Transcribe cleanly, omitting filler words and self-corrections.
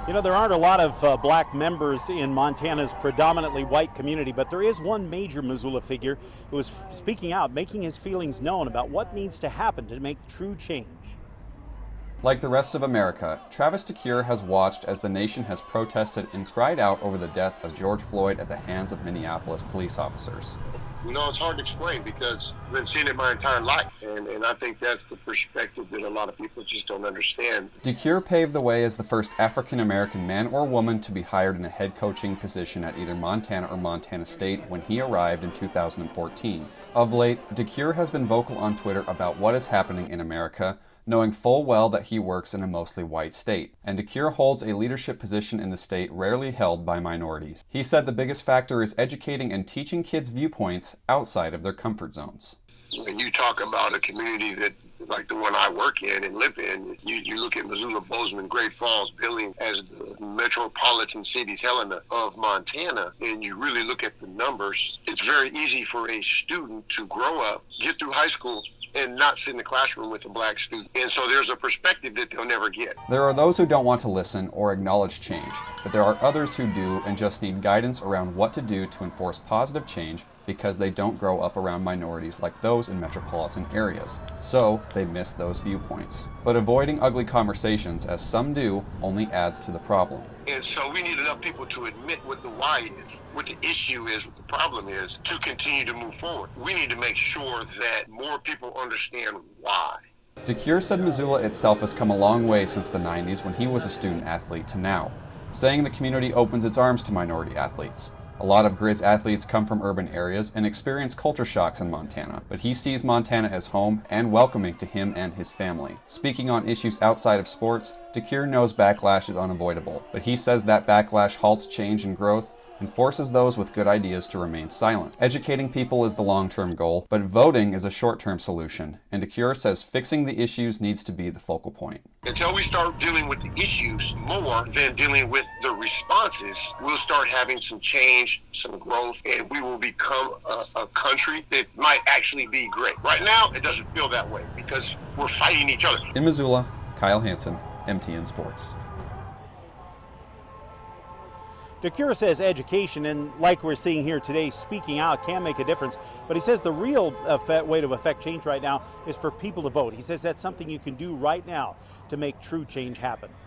You know, there aren't a lot of black members in Montana's predominantly white community, but there is one major Missoula figure who is speaking out, making his feelings known about what needs to happen to make true change. Like the rest of America, Travis DeCuire has watched as the nation has protested and cried out over the death of George Floyd at the hands of Minneapolis police officers. You know, it's hard to explain because I've been seeing it my entire life. And I think that's the perspective that a lot of people just don't understand. DeCuire paved the way as the first African-American man or woman to be hired in a head coaching position at either Montana or Montana State when he arrived in 2014. Of late, DeCuire has been vocal on Twitter about what is happening in America, knowing full well that he works in a mostly white state, and DeCuire holds a leadership position in the state rarely held by minorities. He said the biggest factor is educating and teaching kids viewpoints outside of their comfort zones. When you talk about a community that, like the one I work in and live in, you look at Missoula, Bozeman, Great Falls, Billings as the metropolitan cities, Helena of Montana, and you really look at the numbers, it's very easy for a student to grow up, get through high school, and not sit in the classroom with a black student. And so there's a perspective that they'll never get. There are those who don't want to listen or acknowledge change, but there are others who do and just need guidance around what to do to enforce positive change because they don't grow up around minorities like those in metropolitan areas. So they miss those viewpoints. But avoiding ugly conversations, as some do, only adds to the problem. And so we need enough people to admit what the why is, what the issue is, what the problem is, to continue to move forward. We need to make sure that more people understand why. DeCuire said Missoula itself has come a long way since the 90s when he was a student athlete to now, saying the community opens its arms to minority athletes. A lot of Grizz athletes come from urban areas and experience culture shocks in Montana, but he sees Montana as home and welcoming to him and his family. Speaking on issues outside of sports, DeCuire knows backlash is unavoidable, but he says that backlash halts change and growth and forces those with good ideas to remain silent. Educating people is the long-term goal, but voting is a short-term solution, and DeCuire says fixing the issues needs to be the focal point. Until we start dealing with the issues more than dealing with the responses, we'll start having some change, some growth, and we will become a country that might actually be great. Right now, it doesn't feel that way because we're fighting each other. In Missoula, Kyle Hansen, MTN Sports. DeCuire says education, and like we're seeing here today, speaking out can make a difference. But he says the real way to affect change right now is for people to vote. He says that's something you can do right now to make true change happen.